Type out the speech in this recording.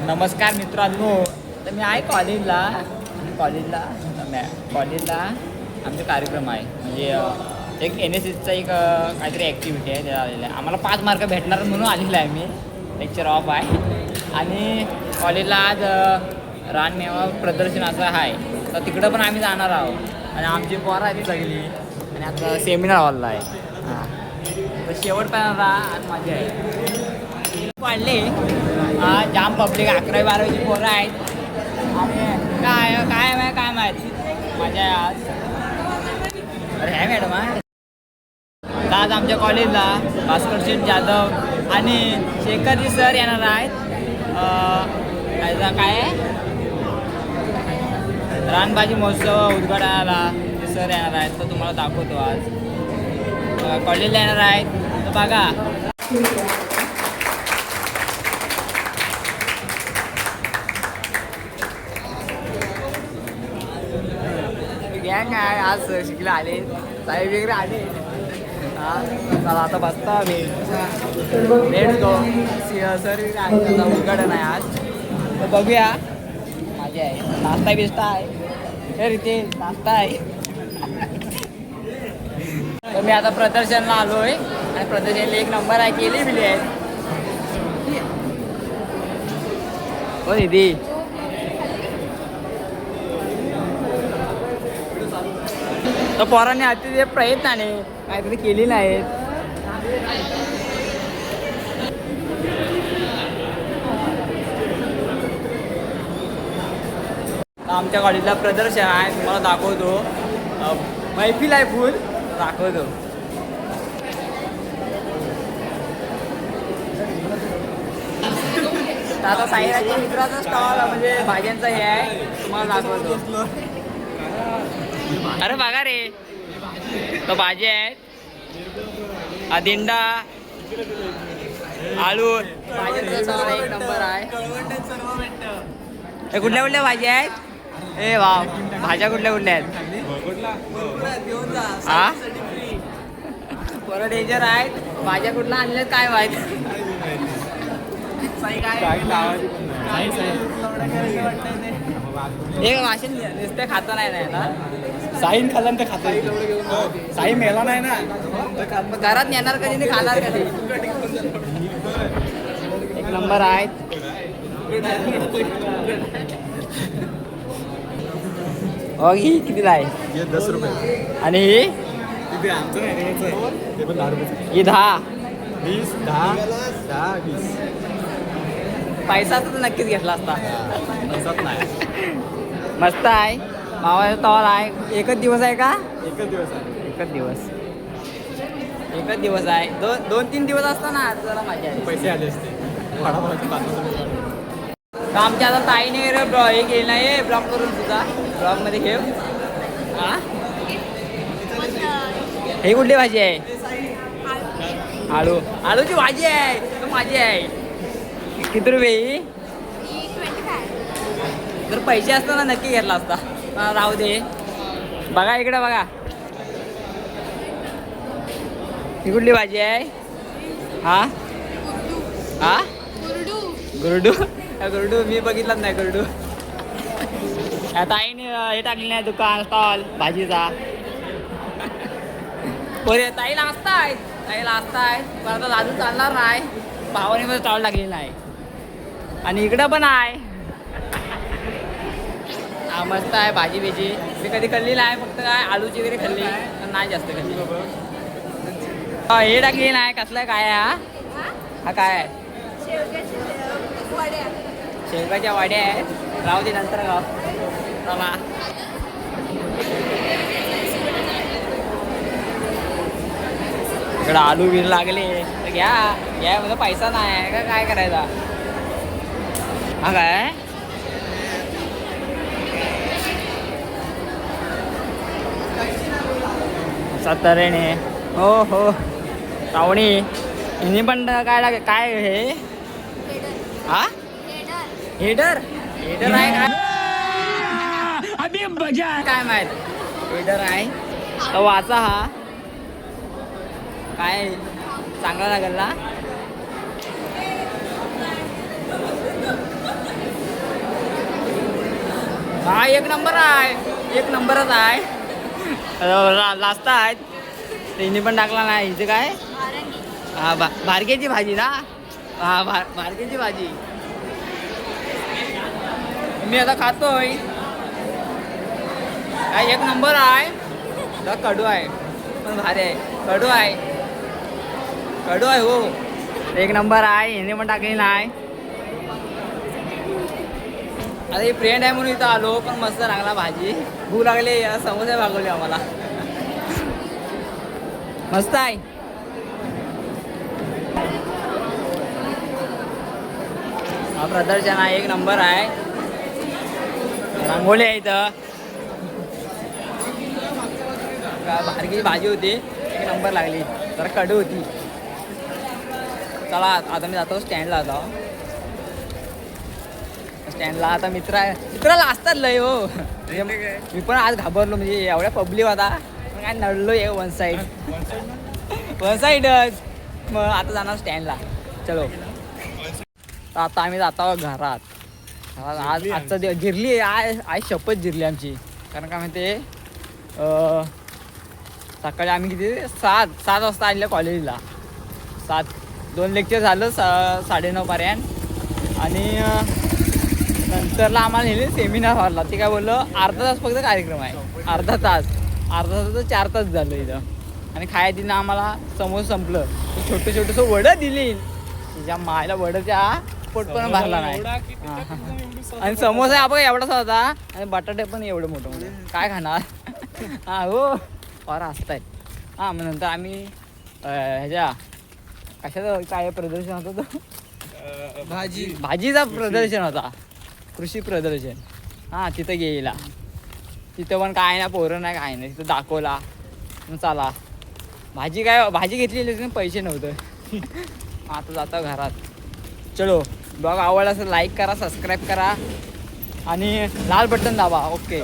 नमस्कार मित्रांनो. तर मी आहे कॉलेजला आमचा कार्यक्रम आहे. म्हणजे एक NSSचा एक काहीतरी ॲक्टिव्हिटी आहे त्याला आलेला आहे. आम्हाला 5 मार्क भेटणार म्हणून आलेला आहे. मी लेक्चर ऑफ आहे आणि कॉलेजला आज रानमेवा प्रदर्शन असं आहे. तर तिकडं पण आम्ही जाणार आहोत आणि आमची पोरं आहे ती सगळी आणि आता सेमिनार हॉलला आहे. हां तर शेवटपर्यंत आज माझी आहे वाढले. जाम पब्लिक 11वी 12वीची पोरं आहेत आणि काय माहिती माझ्या आज. अरे आहे मॅडम आज आमच्या कॉलेजला भास्कर शेठ जाधव आणि शेखरजी सर येणार आहेत. काय रानबाजी महोत्सव उद्घाटनाला ते सर येणार आहेत. तर तुम्हाला दाखवतो आज कॉलेजला येणार आहेत. तर बघा गँग आहे. आज शिकले आले साहेब वगैरे आले. हां चला आता बसतो आम्ही. Let's go. सर वगैरे आहे. त्याचा उद्घाटन आहे आज. तर बघूया. माझी आहे नाश्ता बिस्ता आहे. तर इथे नाश्ता आहे. तर मी आता प्रदर्शनला आलो आहे आणि प्रदर्शनला 1 नंबर आहे. केली बिली आहे हो दीदी. तर पोरांनी आता ते प्रयत्नाने काहीतरी केली नाहीत. आमच्या कॉलेजला प्रदर्शन आहे. तुम्हाला दाखवतो. मैफिल आहे फुल दाखवतो. आता साईराच्या मित्राचा स्टॉल म्हणजे भाज्यांचा हे आहे. तुम्हाला दाखवतो. अरे बघा रे तो भाजी आहेत. दिंडा आलू भाज्यांचा 1 नंबर आहे. हे कुठल्या कुठल्या भाज्या आहेत. ए वा भाज्या कुठल्या आहेत. हा बरं डेंजर आहेत. भाज्या कुठल्या आणल्या काय माहिती. एक वाशिन नुसते खाता नाही ना. साईन खाल्ला तर खाता. साई मेला नाही ना. घरात येणार कधी नाही खाणार कधी. 1 नंबर आहेत. ही कितीला आहे. 10 रुपये. आणि ही ही 10 20 10 20. पैसा तर नक्कीच घेतला असता. पैसाच नाही. मस्त आहे. मावाचा स्टॉल आहे. एकच दिवस आहे का. एकच दिवस आहे. एकच दिवस आहे. 2-3 दिवस असतो ना जरा मजा आहे. पैसे आले असते. तर आमच्या आता ताईने हे केलं नाही. ब्लॉक करून तुझा ब्लॉगमध्ये ठेव. हां हे कुठली भाजी आहे. आळूची भाजी आहे. तो माझी आहे. किती रुपये ही. जर पैसे असताना नक्की घेतला असता. राहू दे. बघा इकडे बघा. ही कुठली भाजी आहे. हा गुरडू मी बघितलाच नाही गुरडू. ताईने हे टाकले नाही दुकान स्टॉल भाजीचा. ताईला असताय पण आता अजून चालणार नाही. भावाने पण स्टॉल टाकलेला आहे. आणि इकडं पण आहे. मस्त आहे भाजी बिजी. मी कधी खाल्ली नाही. फक्त काय आलूची वगैरे खाल्ली नाही जास्त खाल्ली. हे टाकली नाही. कसलं काय हा काय आहे. शेवगाच्या वाड्या आहेत. राहू दे नंतर गाव. चला इकडं आलू बिल लागले तर घ्या म्हणजे पैसा नाही आहे का काय करायचा. हा काय तऱ्हेने हो श्रावणी हिने पण काय हे हेडर आहे काय माहित. हेडर आहे तर वाचा. हा काय चांगला लागला ना. हा एक नंबर आहे, एक नंबरच आहे. लास्ट आहेत त्यांनी पण टाकला नाही. इथे काय हा भारक्याची भाजी ना. हा भारक्याची भाजी मी आता खातोय. काय एक नंबर आहे. कडू आहे पण भारी आहे. कडू आहे, कडू आहे हो. एक नंबर आहे. हिने पण टाकली नाही. आता ही फ्रेंड आहे म्हणून इथं आलो, पण मस्त लागला भाजी. भूक लागली, समोसे मागवले आम्हाला. मस्त आहे. हा प्रदर्शन आहे, एक नंबर आहे. रांगोळी आहे इथं. बारकी भाजी होती, एक नंबर लागली. जरा कडू होती. चला आता मी जातो स्टँडला. स्टँडला आता मित्राला असतात लय हो. मी पण आज घाबरलो, म्हणजे एवढ्या पब्लिक होता पण काय नडलो आहे. वन साईडच. मग आता जाणार स्टँडला. चलो तर आता आम्ही जातो घरात. आज आजचा दिवस जिरली आज शपथ जिरली आमची. कारण काय माहिती सकाळी आम्ही किती 7 वाजता आलेलं कॉलेजला. 2 लेक्चर झालं 9:30 पर्यंत. आणि नंतरला आम्हाला नेले सेमिनार हॉलला. ते काय बोललं अर्धा तास फक्त कार्यक्रम आहे. अर्धा तास 4 तास झालं इथं. आणि खाया दिलं आम्हाला समोसे संपलं. छोटं वडं दिली. तिच्या मायला वडच्या पोट पण भरला नाही. आणि समोसा आपण एवढासा होता आणि बटाटे पण एवढं मोठं मोठं. काय खाणार. हा हो और असतायत. हां मग नंतर आम्ही ह्याच्या कशाचं काय प्रदर्शन होतं तो भाजीचा प्रदर्शन होता. कृषी प्रदर्शन. हां तिथं गेला. तिथं पण काय ना पोरं नाही काय नाही. तिथं दाखवला. मग चला भाजी घेतलेली पैसे नव्हतं. आता जातो घरात. चलो ब्लॉग आवडला असेल लाईक करा, सबस्क्राईब करा आणि लाल बटन दाबा. ओके.